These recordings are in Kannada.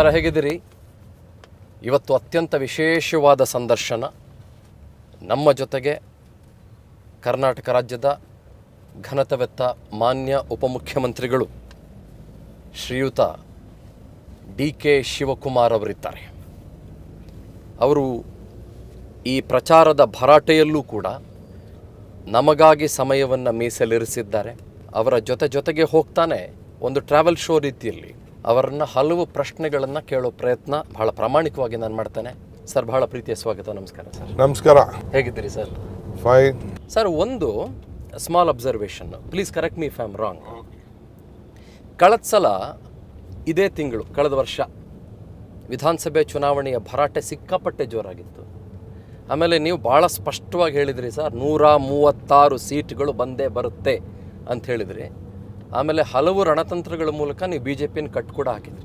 ನಮಸ್ಕಾರ, ಹೇಗಿದ್ದೀರಿ? ಇವತ್ತು ಅತ್ಯಂತ ವಿಶೇಷವಾದ ಸಂದರ್ಶನ. ನಮ್ಮ ಜೊತೆಗೆ ಕರ್ನಾಟಕ ರಾಜ್ಯದ ಘನತೆವೆತ್ತ ಮಾನ್ಯ ಉಪಮುಖ್ಯಮಂತ್ರಿಗಳು ಶ್ರೀಯುತ DK ಶಿವಕುಮಾರ್ ಅವರಿದ್ದಾರೆ. ಅವರು ಈ ಪ್ರಚಾರದ ಭರಾಟೆಯಲ್ಲೂ ಕೂಡ ನಮಗಾಗಿ ಸಮಯವನ್ನು ಮೀಸಲಿರಿಸಿದ್ದಾರೆ. ಅವರ ಜೊತೆಗೆ ಹೋಗ್ತಾನೆ ಒಂದು ಟ್ರಾವೆಲ್ ಶೋ ರೀತಿಯಲ್ಲಿ ಅವರನ್ನು ಹಲವು ಪ್ರಶ್ನೆಗಳನ್ನು ಕೇಳೋ ಪ್ರಯತ್ನ ಬಹಳ ಪ್ರಾಮಾಣಿಕವಾಗಿ ನಾನು ಮಾಡ್ತೇನೆ. ಸರ್, ಬಹಳ ಪ್ರೀತಿಯ ಸ್ವಾಗತ. ನಮಸ್ಕಾರ ಸರ್. ನಮಸ್ಕಾರ. ಹೇಗಿದ್ದೀರಿ ಸರ್? ಫೈನ್ ಸರ್, ಒಂದು small observation, please correct me if I am wrong. ಕಳೆದ ಸಲ ಇದೇ ತಿಂಗಳು, ಕಳೆದ ವರ್ಷ ವಿಧಾನಸಭೆ ಚುನಾವಣೆಯ ಭರಾಟೆ ಸಿಕ್ಕಾಪಟ್ಟೆ ಜೋರಾಗಿತ್ತು. ಆಮೇಲೆ ನೀವು ಭಾಳ ಸ್ಪಷ್ಟವಾಗಿ ಹೇಳಿದ್ರಿ ಸರ್, 136 ಸೀಟ್ಗಳು ಬಂದೇ ಬರುತ್ತೆ ಅಂತ ಹೇಳಿದ್ರಿ. ಆಮೇಲೆ ಹಲವು ರಣತಂತ್ರಗಳ ಮೂಲಕ ನೀವು BJPನ ಕಟ್ ಕೂಡ ಹಾಕಿದ್ರಿ.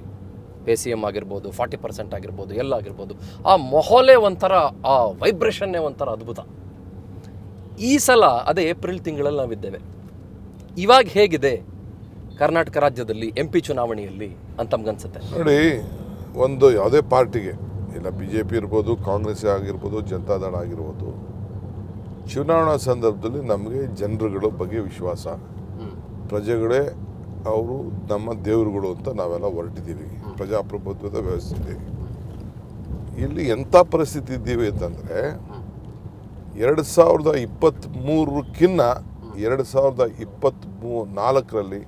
PCM ಆಗಿರ್ಬೋದು, 40% ಆಗಿರ್ಬೋದು, ಎಲ್ಲ ಆಗಿರ್ಬೋದು. ಆ ಮೊಹೋಲೆ ಒಂಥರ, ಆ ವೈಬ್ರೇಷನ್ನೇ ಒಂಥರ ಅದ್ಭುತ. ಈ ಸಲ ಅದೇ ಏಪ್ರಿಲ್ ತಿಂಗಳಲ್ಲಿ ನಾವಿದ್ದೇವೆ. ಇವಾಗ ಹೇಗಿದೆ ಕರ್ನಾಟಕ ರಾಜ್ಯದಲ್ಲಿ MP ಚುನಾವಣೆಯಲ್ಲಿ ಅಂತ ನಮಗನ್ಸುತ್ತೆ? ನೋಡಿ, ಒಂದು ಯಾವುದೇ ಪಾರ್ಟಿಗೆ, ಇಲ್ಲ BJP ಇರ್ಬೋದು, ಕಾಂಗ್ರೆಸ್ ಆಗಿರ್ಬೋದು, ಜನತಾದಳ ಆಗಿರ್ಬೋದು, ಚುನಾವಣಾ ಸಂದರ್ಭದಲ್ಲಿ ನಮಗೆ ಜನರುಗಳ ಬಗ್ಗೆ ವಿಶ್ವಾಸ, ಪ್ರಜೆಗಳೇ ಅವರು ನಮ್ಮ ದೇವರುಗಳು ಅಂತ ನಾವೆಲ್ಲ ಹೊರಟಿದ್ದೀವಿ. ಪ್ರಜಾಪ್ರಭುತ್ವದ ವ್ಯವಸ್ಥೆ ಇಲ್ಲಿ ಎಂಥ ಪರಿಸ್ಥಿತಿ ಇದ್ದೀವಿ ಅಂತಂದರೆ, 2023ಕ್ಕಿಂತ 2024ರಲ್ಲಿ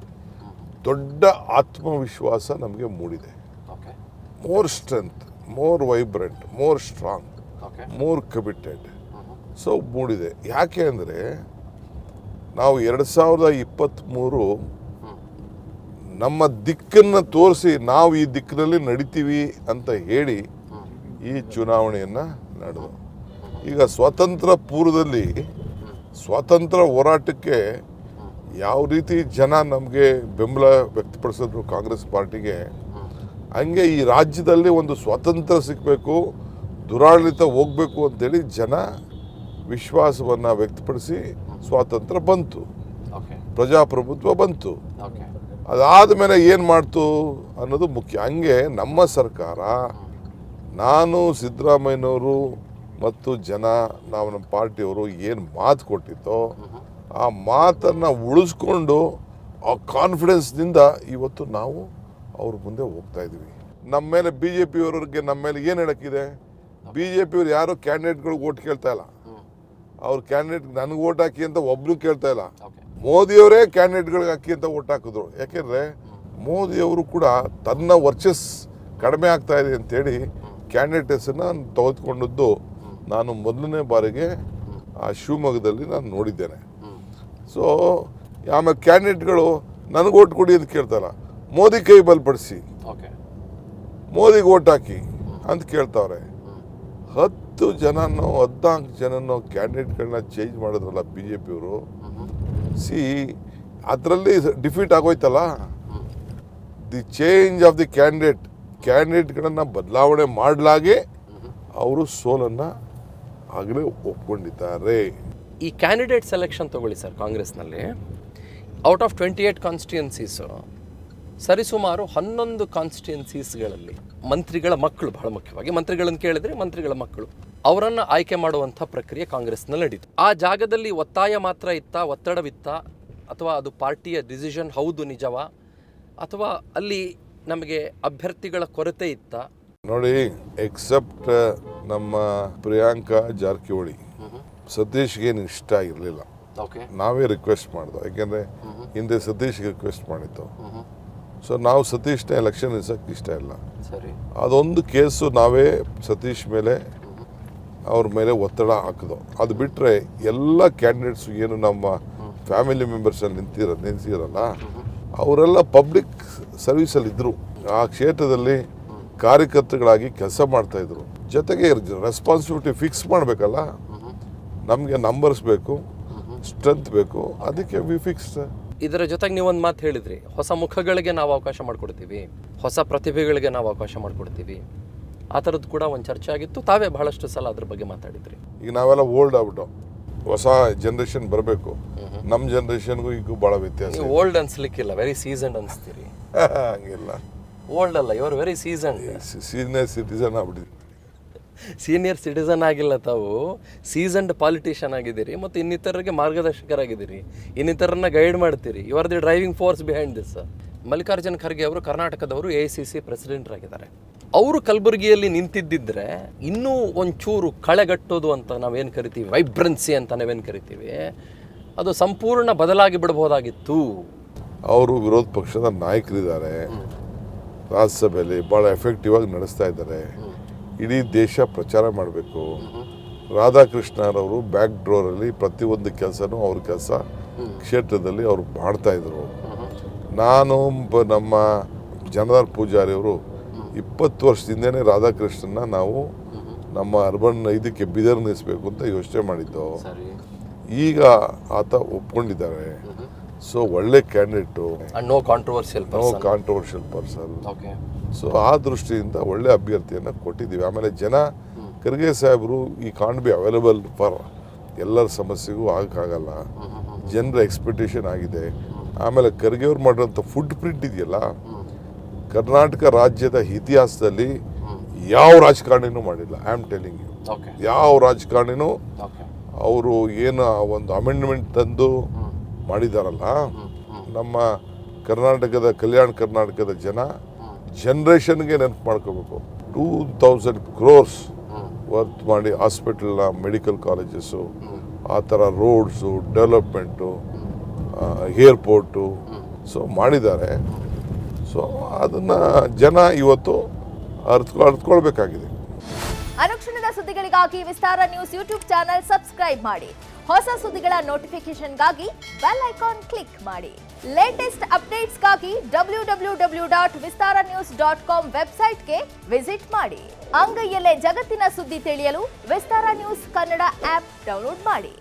ದೊಡ್ಡ ಆತ್ಮವಿಶ್ವಾಸ ನಮಗೆ ಮೂಡಿದೆ. More strength, more vibrant, more strong, more committed. So ಮೂಡಿದೆ. ಯಾಕೆ ಅಂದರೆ ನಾವು 2023 ನಮ್ಮ ದಿಕ್ಕನ್ನು ತೋರಿಸಿ ನಾವು ಈ ದಿಕ್ಕಿನಲ್ಲಿ ನಡಿತೀವಿ ಅಂತ ಹೇಳಿ ಈ ಚುನಾವಣೆಯನ್ನು ನಡೆದು, ಈಗ ಸ್ವಾತಂತ್ರ್ಯ ಪೂರ್ವದಲ್ಲಿ ಸ್ವಾತಂತ್ರ್ಯ ಹೋರಾಟಕ್ಕೆ ಯಾವ ರೀತಿ ಜನ ನಮಗೆ ಬೆಂಬಲ ವ್ಯಕ್ತಪಡಿಸಿದ್ರು ಕಾಂಗ್ರೆಸ್ ಪಾರ್ಟಿಗೆ, ಹಂಗೆ ಈ ರಾಜ್ಯದಲ್ಲಿ ಒಂದು ಸ್ವಾತಂತ್ರ್ಯ ಸಿಗಬೇಕು, ದುರಾಡಳಿತ ಹೋಗಬೇಕು ಅಂತೇಳಿ ಜನ ವಿಶ್ವಾಸವನ್ನು ವ್ಯಕ್ತಪಡಿಸಿ ಸ್ವಾತಂತ್ರ್ಯ ಬಂತು, ಪ್ರಜಾಪ್ರಭುತ್ವ ಬಂತು. ಅದಾದ ಮೇಲೆ ಏನು ಮಾಡ್ತು ಅನ್ನೋದು ಮುಖ್ಯ. ಹಂಗೆ ನಮ್ಮ ಸರ್ಕಾರ, ನಾನು, ಸಿದ್ದರಾಮಯ್ಯನವರು ಮತ್ತು ಜನ, ನಾವು ನಮ್ಮ ಪಾರ್ಟಿಯವರು ಏನು ಮಾತು ಕೊಟ್ಟಿತ್ತೋ ಆ ಮಾತನ್ನು ಉಳಿಸ್ಕೊಂಡು ಆ ಕಾನ್ಫಿಡೆನ್ಸ್ನಿಂದ ಇವತ್ತು ನಾವು ಅವ್ರ ಮುಂದೆ ಹೋಗ್ತಾ ಇದ್ದೀವಿ. ನಮ್ಮ ಮೇಲೆ BJPಯವರಿಗೆ ನಮ್ಮ ಮೇಲೆ ಏನು ಹೇಳಕ್ಕಿದೆ? BJPಯವ್ರು ಯಾರೋ ಕ್ಯಾಂಡಿಡೇಟ್ಗಳಿಗೆ ಓಟ್ ಕೇಳ್ತಾ ಇಲ್ಲ. ಅವ್ರ ಕ್ಯಾಂಡಿಡೇಟ್ ನನಗೆ ಓಟ್ ಹಾಕಿ ಅಂತ ಒಬ್ಬನು ಕೇಳ್ತಾ ಇಲ್ಲ. ಮೋದಿಯವರೇ ಕ್ಯಾಂಡಿಡೇಟ್ಗಳಿಗೆ ಹಾಕಿ ಅಂತ ಓಟ್ ಹಾಕಿದ್ರು. ಯಾಕೆಂದರೆ ಮೋದಿಯವರು ಕೂಡ ತನ್ನ ವರ್ಚಸ್ ಕಡಿಮೆ ಆಗ್ತಾ ಇದೆ ಅಂತೇಳಿ ಕ್ಯಾಂಡಿಡೇಟ್ ಹೆಸರನ್ನ ತೆಗೆದುಕೊಂಡದ್ದು ನಾನು ಮೊದಲನೇ ಬಾರಿಗೆ ಆ ಶಿವಮೊಗ್ಗದಲ್ಲಿ ನಾನು ನೋಡಿದ್ದೇನೆ. ಸೊ ಆಮೇಲೆ ಕ್ಯಾಂಡಿಡೇಟ್ಗಳು ನನಗೆ ಓಟ್ ಕೊಡಿ ಅಂತ ಕೇಳ್ತಾರ, ಮೋದಿ ಕೈ ಬಲಪಡಿಸಿ, ಮೋದಿಗೆ ಓಟ್ ಹಾಕಿ ಅಂತ ಕೇಳ್ತಾವ್ರೆ. 10 ಜನನೋ 14 ಜನನೋ ಕ್ಯಾಂಡಿಡೇಟ್ಗಳನ್ನ ಚೇಂಜ್ ಮಾಡಿದ್ರಲ್ಲ BJPಯವರು. ಅದರಲ್ಲಿ ಡಿಫೀಟ್ ಆಗೋಯ್ತಲ್ಲ. ದಿ ಚೇಂಜ್ ಆಫ್ ದಿ ಕ್ಯಾಂಡಿಡೇಟ್ಗಳನ್ನು ಬದಲಾವಣೆ ಮಾಡಲಾಗಿ ಅವರು ಸೋಲನ್ನು ಆಗಲೇ ಒಪ್ಕೊಂಡಿದ್ದಾರೆ. ಈ ಕ್ಯಾಂಡಿಡೇಟ್ ಸೆಲೆಕ್ಷನ್ ತಗೊಳ್ಳಿ ಸರ್. ಕಾಂಗ್ರೆಸ್ನಲ್ಲಿ ಔಟ್ ಆಫ್ 28 ಕಾನ್ಸ್ಟಿಟ್ಯೂನ್ಸೀಸು ಸರಿಸುಮಾರು 11 ಕಾನ್ಸ್ಟಿಟ್ಯೂನ್ಸೀಸ್ಗಳಲ್ಲಿ ಮಂತ್ರಿಗಳ ಮಕ್ಕಳು, ಬಹಳ ಮುಖ್ಯವಾಗಿ ಮಂತ್ರಿಗಳನ್ನು ಕೇಳಿದರೆ ಮಂತ್ರಿಗಳ ಮಕ್ಕಳು, ಅವರನ್ನು ಆಯ್ಕೆ ಮಾಡುವಂಥ ಪ್ರಕ್ರಿಯೆ ಕಾಂಗ್ರೆಸ್ನಲ್ಲಿ ನಡೀತು. ಆ ಜಾಗದಲ್ಲಿ ಒತ್ತಾಯ ಮಾತ್ರ ಇತ್ತ, ಒತ್ತಡವಿತ್ತ, ಅಥವಾ ಅದು ಪಾರ್ಟಿಯ ಡಿಸಿಷನ್ ಹೌದು ನಿಜವಾ, ಅಥವಾ ಅಲ್ಲಿ ನಮಗೆ ಅಭ್ಯರ್ಥಿಗಳ ಕೊರತೆ ಇತ್ತ? ನೋಡಿ, ಎಕ್ಸೆಪ್ಟ್ ನಮ್ಮ ಪ್ರಿಯಾಂಕಾ ಜಾರಕಿಹೊಳಿ, ಸತೀಶ್ಗೇನು ಇಷ್ಟ ಆಗಿರಲಿಲ್ಲ. ನಾವೇ ರಿಕ್ವೆಸ್ಟ್ ಮಾಡಿದ್ವು, ಯಾಕೆಂದರೆ ಹಿಂದೆ ಸತೀಶ್ಗೆ ರಿಕ್ವೆಸ್ಟ್ ಮಾಡಿತ್ತು. ಸೊ ನಾವು ಸತೀಶ್ನ ಎಲೆಕ್ಷನ್ ನಿಲ್ಸಕ್ಕೆ ಇಷ್ಟ ಇಲ್ಲ. ಅದೊಂದು ಕೇಸು ನಾವೇ ಸತೀಶ್ ಮೇಲೆ, ಅವ್ರ ಮೇಲೆ ಒತ್ತಡ ಹಾಕಿದ್ವು. ಅದು ಬಿಟ್ಟರೆ ಎಲ್ಲ ಕ್ಯಾಂಡಿಡೇಟ್ಸು ಏನು ನಮ್ಮ ಫ್ಯಾಮಿಲಿ ಮೆಂಬರ್ಸಲ್ಲಿ ನಿಂತಿರಲ್ಲ, ಅವರೆಲ್ಲ ಪಬ್ಲಿಕ್ ಸರ್ವಿಸಲ್ಲಿದ್ದರು. ಆ ಕ್ಷೇತ್ರದಲ್ಲಿ ಕಾರ್ಯಕರ್ತರುಗಳಾಗಿ ಕೆಲಸ ಮಾಡ್ತಾಯಿದ್ರು. ಜೊತೆಗೆ ರೆಸ್ಪಾನ್ಸಿಬಿಲಿಟಿ ಫಿಕ್ಸ್ ಮಾಡಬೇಕಲ್ಲ, ನಮಗೆ ನಂಬರ್ಸ್ ಬೇಕು, ಸ್ಟ್ರೆಂತ್ ಬೇಕು, ಅದಕ್ಕೆ ವಿ ಫಿಕ್ಸ್. ಇದರ ಜೊತೆಗೆ ನೀವೊಂದು ಮಾತು ಹೇಳಿದ್ರಿ, ಹೊಸ ಮುಖಗಳಿಗೆ ನಾವು ಅವಕಾಶ ಮಾಡಿಕೊಡ್ತೀವಿ, ಹೊಸ ಪ್ರತಿಭೆಗಳಿಗೆ ನಾವು ಅವಕಾಶ ಮಾಡಿಕೊಡ್ತೀವಿ. ಆ ಥರದ್ದು ಕೂಡ ಒಂದು ಚರ್ಚೆ ಆಗಿತ್ತು. ತಾವೇ ಬಹಳಷ್ಟು ಸಲ ಅದ್ರ ಬಗ್ಗೆ ಮಾತಾಡಿದ್ರಿ. ಈಗ ನಾವೆಲ್ಲ ಓಲ್ಡ್ ಆಗ್ಬಿಟ್ಟು ಹೊಸ ಜನರೇಷನ್ ಬರಬೇಕು. ನಮ್ಮ ಜನರೇಷನ್ಗೂ ಈಗೂ ಭಾಳ ವ್ಯತ್ಯಾಸ. ಓಲ್ಡ್ ಅನ್ಸ್ಲಿಕ್ಕಿಲ್ಲ, ವೆರಿ ಸೀಸನ್ಡ್ ಅನಿಸ್ತೀರಿ. ಹಂಗಿಲ್ಲ, ಓಲ್ಡ್ ಅಲ್ಲ, you are very seasoned. Senior citizen ಆಗ್ಬಿಟ್ಟಿದ್ವಿ. ಸೀನಿಯರ್ ಸಿಟಿಸನ್ ಆಗಿಲ್ಲ ತಾವು, ಸೀಸನ್ಡ್ ಪಾಲಿಟಿಷಿಯನ್ ಆಗಿದ್ದೀರಿ ಮತ್ತು ಇನ್ನಿತರರಿಗೆ ಮಾರ್ಗದರ್ಶಕರಾಗಿದ್ದೀರಿ, ಇನ್ನಿತರನ್ನ ಗೈಡ್ ಮಾಡ್ತೀರಿ. You are the driving force behind this. Mallikarjun Kharge ಅವರು ಕರ್ನಾಟಕದವರು AICC ಪ್ರೆಸಿಡೆಂಟ್ರಾಗಿದ್ದಾರೆ. ಅವರು ಕಲಬುರಗಿಯಲ್ಲಿ ನಿಂತಿದ್ದಿದ್ರೆ ಇನ್ನೂ ಒಂಚೂರು ಕಳೆಗಟ್ಟೋದು ಅಂತ ನಾವೇನು ಕರಿತೀವಿ, ವೈಬ್ರೆನ್ಸಿ ಅಂತ ನಾವೇನು ಕರಿತೀವಿ, ಅದು ಸಂಪೂರ್ಣ ಬದಲಾಗಿ ಬಿಡಬಹುದಾಗಿತ್ತು. ಅವರು ವಿರೋಧ ಪಕ್ಷದ ನಾಯಕರಿದ್ದಾರೆ, ರಾಜ್ಯಸಭೆಯಲ್ಲಿ ಭಾಳ ಎಫೆಕ್ಟಿವ್ ಆಗಿ ನಡೆಸ್ತಾ ಇದ್ದಾರೆ. ಇಡೀ ದೇಶ ಪ್ರಚಾರ ಮಾಡಬೇಕು. ರಾಧಾಕೃಷ್ಣರವರು ಬ್ಯಾಕ್ ಡೋರಲ್ಲಿ ಪ್ರತಿಯೊಂದು ಕೆಲಸನೂ ಅವ್ರ ಕೆಲಸ ಕ್ಷೇತ್ರದಲ್ಲಿ ಅವರು ಮಾಡ್ತಾಯಿದ್ರು. ನಾನು ನಮ್ಮ ಜನಾರ್ದನ್ ಪೂಜಾರಿ ಅವರು 20 ವರ್ಷದಿಂದನೇ ರಾಧಾಕೃಷ್ಣನ ನಾವು ನಮ್ಮ ಅರ್ಬನ್ ಇದಕ್ಕೆ ಬೀದರ್ ನಿಲ್ಲಿಸಬೇಕು ಅಂತ ಯೋಚನೆ ಮಾಡಿದ್ದು. ಈಗ ಆತ ಒಪ್ಕೊಂಡಿದ್ದಾರೆ. ಸೊ ಒಳ್ಳೆ candidate, no controversial person. So ಆ ದೃಷ್ಟಿಯಿಂದ ಒಳ್ಳೆ ಅಭ್ಯರ್ಥಿಯನ್ನು ಕೊಟ್ಟಿದ್ದೀವಿ. ಆಮೇಲೆ ಜನ ಖರ್ಗೆ ಸಾಹೇಬರು ಈ ಕಾಂಟ್ ಬಿ ಅವೈಲೇಬಲ್ ಫಾರ್ ಎಲ್ಲರ ಸಮಸ್ಯೆಗೂ ಆಗಕ್ಕಾಗಲ್ಲ. ಜನರ ಎಕ್ಸ್ಪೆಕ್ಟೇಷನ್ ಆಗಿದೆ. ಆಮೇಲೆ ಖರ್ಗೆ ಅವ್ರು ಮಾಡಿರೋಂಥ ಫುಡ್ ಪ್ರಿಂಟ್ ಇದೆಯಲ್ಲ, ಕರ್ನಾಟಕ ರಾಜ್ಯದ ಇತಿಹಾಸದಲ್ಲಿ ಯಾವ ರಾಜಕಾರಣಿನೂ ಮಾಡಿಲ್ಲ. ಐ ಆಮ್ ಟೆಲಿಂಗ್ ಯು, ಯಾವ ರಾಜಕಾರಣಿನೂ ಅವರು ಏನು ಒಂದು ಅಮೆಂಡ್ಮೆಂಟ್ ತಂದು ಮಾಡಿದಾರಲ್ಲ, ನಮ್ಮ ಕರ್ನಾಟಕದ ಕಲ್ಯಾಣ ಕರ್ನಾಟಕದ ಜನ್ರೇಷನ್ಗೆ ನೆನಪು ಮಾಡ್ಕೋಬೇಕು. 2000 crores ವರ್ತ್ ಮಾಡಿ ಹಾಸ್ಪಿಟಲ್ನ, ಮೆಡಿಕಲ್ ಕಾಲೇಜಸ್ಸು, ಆ ಥರ ರೋಡ್ಸು, ಡೆವಲಪ್ಮೆಂಟು, ಏರ್ಪೋರ್ಟು ಸೊ ಮಾಡಿದ್ದಾರೆ. ಸೊ ಅದನ್ನು ಜನ ಇವತ್ತು ಅರ್ಥಕೊಳ್ಬೇಕಾಗಿದೆ. ಅನುಕ್ಷಣದ ಸುದ್ದಿಗಳಿಗಾಗಿ ವಿಸ್ತಾರ ನ್ಯೂಸ್ ಯೂಟ್ಯೂಬ್ ಚಾನೆಲ್ ಸಬ್ಸ್ಕ್ರೈಬ್ ಮಾಡಿ. ಹೊಸ ಸುದ್ದಿಗಳ ನೋಟಿಫಿಕೇಶನ್ಗಾಗಿ ಬೆಲ್ ಐಕಾನ್ ಕ್ಲಿಕ್ ಮಾಡಿ. ಲೇಟೆಸ್ಟ್ ಅಪ್ಡೇಟ್ಸ್ಗಾಗಿ www.vistaranews.com ವೆಬ್ಸೈಟ್ಗೆ ವಿಸಿಟ್ ಮಾಡಿ. ಅಂಗೈಯಲ್ಲೇ ಜಗತ್ತಿನ ಸುದ್ದಿ ತಿಳಿಯಲು ವಿಸ್ತಾರ ನ್ಯೂಸ್ ಕನ್ನಡ ಆಪ್ ಡೌನ್ಲೋಡ್ ಮಾಡಿ.